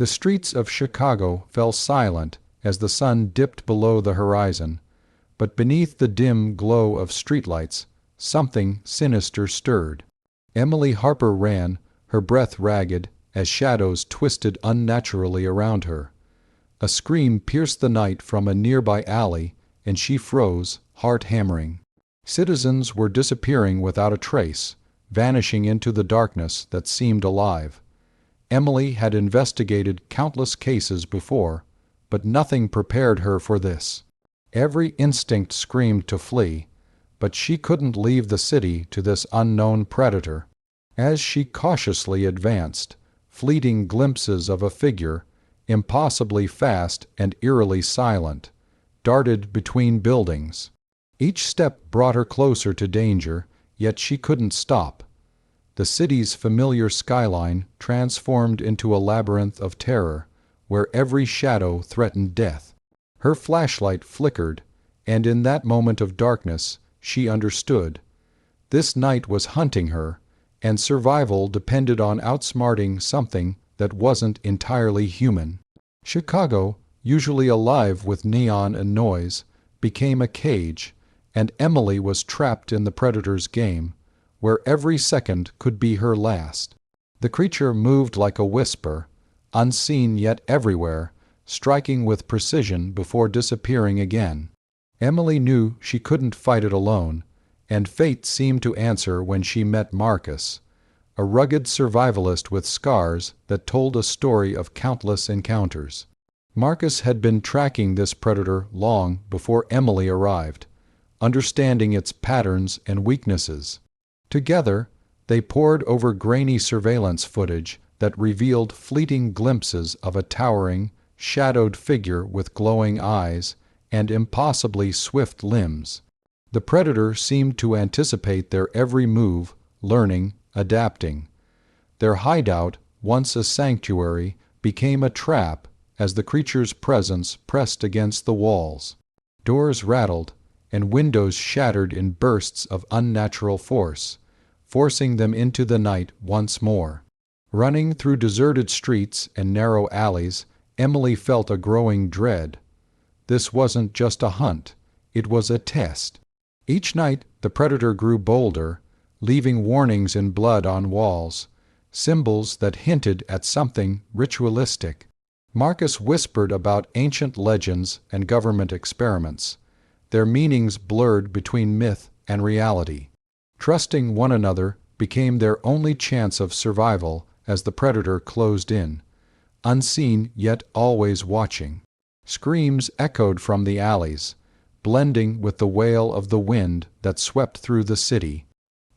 The streets of Chicago fell silent as the sun dipped below the horizon, but beneath the dim glow of streetlights, something sinister stirred. Emily Harper ran, her breath ragged, as shadows twisted unnaturally around her. A scream pierced the night from a nearby alley, and she froze, heart hammering. Citizens were disappearing without a trace, vanishing into the darkness that seemed alive. Emily had investigated countless cases before, but nothing prepared her for this. Every instinct screamed to flee, but she couldn't leave the city to this unknown predator. As she cautiously advanced, fleeting glimpses of a figure, impossibly fast and eerily silent, darted between buildings. Each step brought her closer to danger, yet she couldn't stop. The city's familiar skyline transformed into a labyrinth of terror, where every shadow threatened death. Her flashlight flickered, and in that moment of darkness, she understood. This night was hunting her, and survival depended on outsmarting something that wasn't entirely human. Chicago, usually alive with neon and noise, became a cage, and Emily was trapped in the predator's game, where every second could be her last. The creature moved like a whisper, unseen yet everywhere, striking with precision before disappearing again. Emily knew she couldn't fight it alone, and fate seemed to answer when she met Marcus, a rugged survivalist with scars that told a story of countless encounters. Marcus had been tracking this predator long before Emily arrived, understanding its patterns and weaknesses. Together, they pored over grainy surveillance footage that revealed fleeting glimpses of a towering, shadowed figure with glowing eyes and impossibly swift limbs. The predator seemed to anticipate their every move, learning, adapting. Their hideout, once a sanctuary, became a trap as the creature's presence pressed against the walls. Doors rattled, and windows shattered in bursts of unnatural force, forcing them into the night once more. Running through deserted streets and narrow alleys, Emily felt a growing dread. This wasn't just a hunt, it was a test. Each night the predator grew bolder, leaving warnings in blood on walls, symbols that hinted at something ritualistic. Marcus whispered about ancient legends and government experiments, their meanings blurred between myth and reality. Trusting one another became their only chance of survival as the predator closed in, unseen yet always watching. Screams echoed from the alleys, blending with the wail of the wind that swept through the city.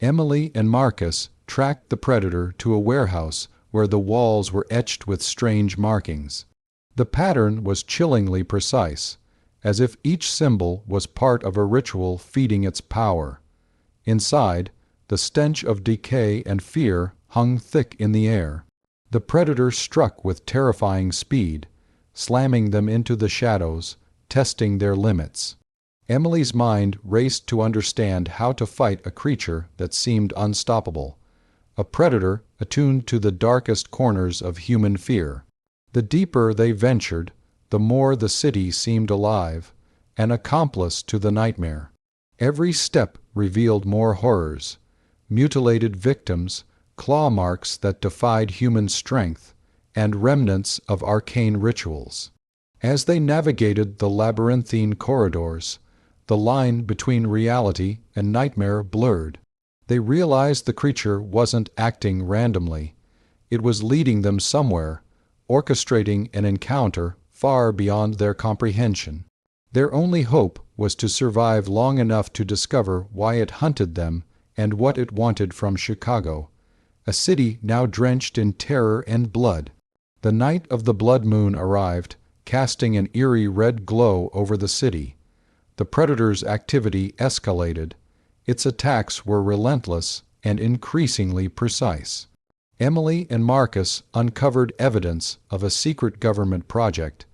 Emily and Marcus tracked the predator to a warehouse where the walls were etched with strange markings. The pattern was chillingly precise, as if each symbol was part of a ritual feeding its power. Inside, the stench of decay and fear hung thick in the air. The predator struck with terrifying speed, slamming them into the shadows, testing their limits. Emily's mind raced to understand how to fight a creature that seemed unstoppable, a predator attuned to the darkest corners of human fear. The deeper they ventured, the more the city seemed alive, an accomplice to the nightmare. Every step revealed more horrors, mutilated victims, claw marks that defied human strength, and remnants of arcane rituals. As they navigated the labyrinthine corridors, the line between reality and nightmare blurred. They realized the creature wasn't acting randomly. It was leading them somewhere, orchestrating an encounter far beyond their comprehension. Their only hope was to survive long enough to discover why it hunted them and what it wanted from Chicago, a city now drenched in terror and blood. The night of the blood moon arrived, casting an eerie red glow over the city. The predator's activity escalated. Its attacks were relentless and increasingly precise. Emily and Marcus uncovered evidence of a secret government project,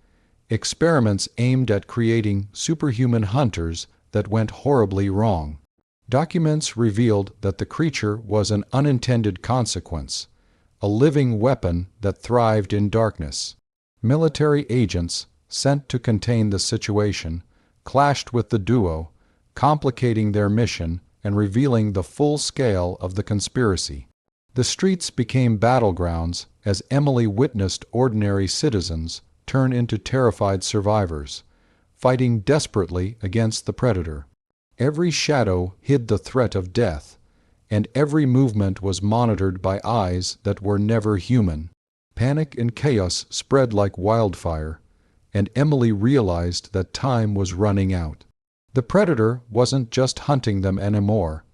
experiments aimed at creating superhuman hunters that went horribly wrong. Documents revealed that the creature was an unintended consequence, a living weapon that thrived in darkness. Military agents, sent to contain the situation, clashed with the duo, complicating their mission and revealing the full scale of the conspiracy. The streets became battlegrounds as Emily witnessed ordinary citizens turn into terrified survivors, fighting desperately against the predator. Every shadow hid the threat of death, and every movement was monitored by eyes that were never human. Panic and chaos spread like wildfire, and Emily realized that time was running out. The predator wasn't just hunting them anymore.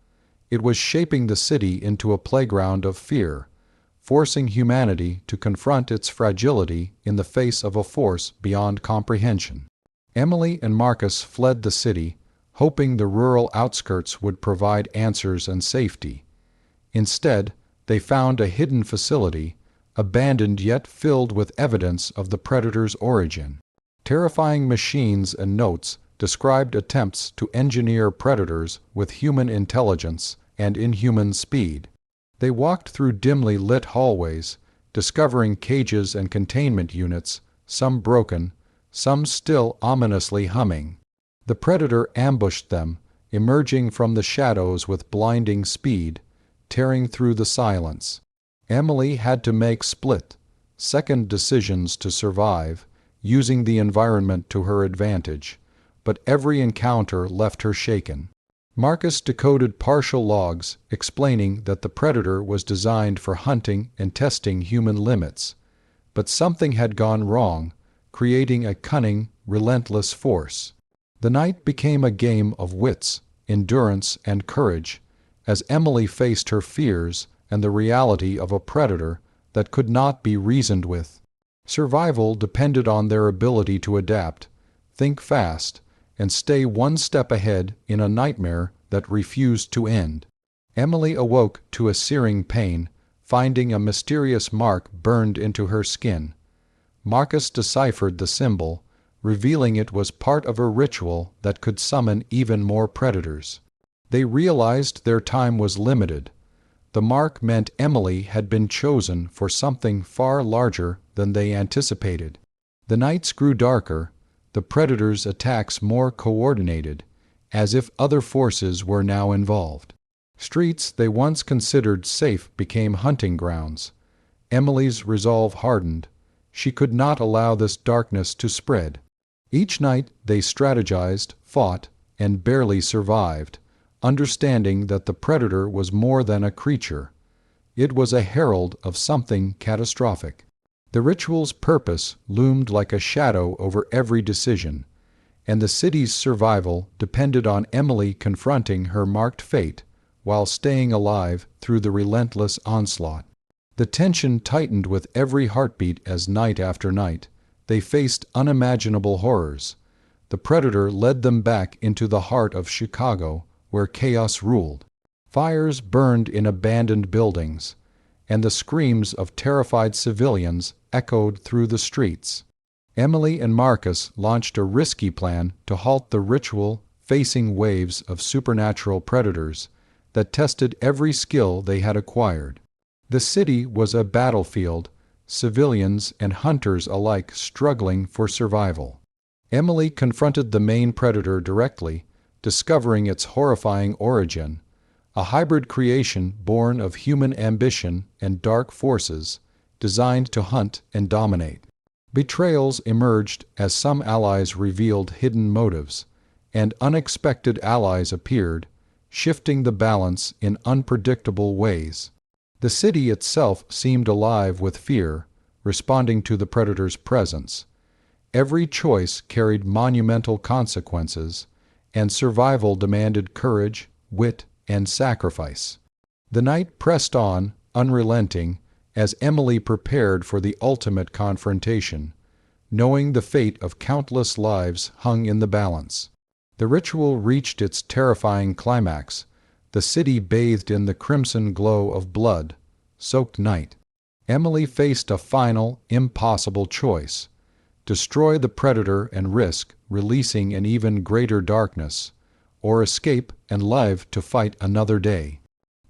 It was shaping the city into a playground of fear, forcing humanity to confront its fragility in the face of a force beyond comprehension. Emily and Marcus fled the city, hoping the rural outskirts would provide answers and safety. Instead, they found a hidden facility, abandoned yet filled with evidence of the predator's origin. Terrifying machines and notes described attempts to engineer predators with human intelligence and inhuman speed. They walked through dimly lit hallways, discovering cages and containment units, some broken, some still ominously humming. The predator ambushed them, emerging from the shadows with blinding speed, tearing through the silence. Emily had to make split-second decisions to survive, using the environment to her advantage, but every encounter left her shaken. Marcus decoded partial logs explaining that the predator was designed for hunting and testing human limits, but something had gone wrong, creating a cunning, relentless force. The night became a game of wits, endurance, and courage, as Emily faced her fears and the reality of a predator that could not be reasoned with. Survival depended on their ability to adapt, think fast, and stay one step ahead in a nightmare that refused to end. Emily awoke to a searing pain, finding a mysterious mark burned into her skin. Marcus deciphered the symbol, revealing it was part of a ritual that could summon even more predators. They realized their time was limited. The mark meant Emily had been chosen for something far larger than they anticipated. The nights grew darker, the predators' attacks more coordinated, as if other forces were now involved. Streets they once considered safe became hunting grounds. Emily's resolve hardened. She could not allow this darkness to spread. Each night they strategized, fought, and barely survived, understanding that the predator was more than a creature. It was a herald of something catastrophic. The ritual's purpose loomed like a shadow over every decision, and the city's survival depended on Emily confronting her marked fate while staying alive through the relentless onslaught. The tension tightened with every heartbeat as night after night they faced unimaginable horrors. The predator led them back into the heart of Chicago, where chaos ruled. Fires burned in abandoned buildings, and the screams of terrified civilians echoed through the streets. Emily and Marcus launched a risky plan to halt the ritual, facing waves of supernatural predators that tested every skill they had acquired. The city was a battlefield, civilians and hunters alike struggling for survival. Emily confronted the main predator directly, discovering its horrifying origin, a hybrid creation born of human ambition and dark forces, designed to hunt and dominate. Betrayals emerged as some allies revealed hidden motives, and unexpected allies appeared, shifting the balance in unpredictable ways. The city itself seemed alive with fear, responding to the predator's presence. Every choice carried monumental consequences, and survival demanded courage, wit, and sacrifice. The night pressed on, unrelenting, as Emily prepared for the ultimate confrontation, knowing the fate of countless lives hung in the balance. The ritual reached its terrifying climax, the city bathed in the crimson glow of blood-soaked night. Emily faced a final, impossible choice: destroy the predator and risk releasing an even greater darkness, or escape and live to fight another day.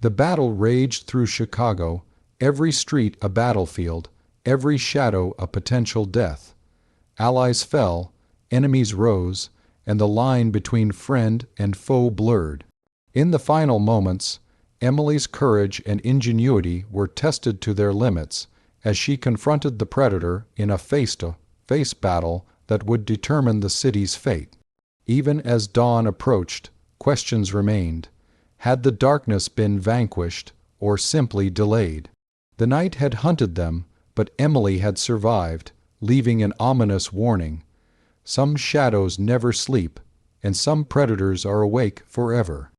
The battle raged through Chicago, every street a battlefield, every shadow a potential death. Allies fell, enemies rose, and the line between friend and foe blurred. In the final moments, Emily's courage and ingenuity were tested to their limits as she confronted the predator in a face-to-face battle that would determine the city's fate. Even as dawn approached, questions remained. Had the darkness been vanquished or simply delayed? The night had hunted them, but Emily had survived, leaving an ominous warning. Some shadows never sleep, and some predators are awake forever.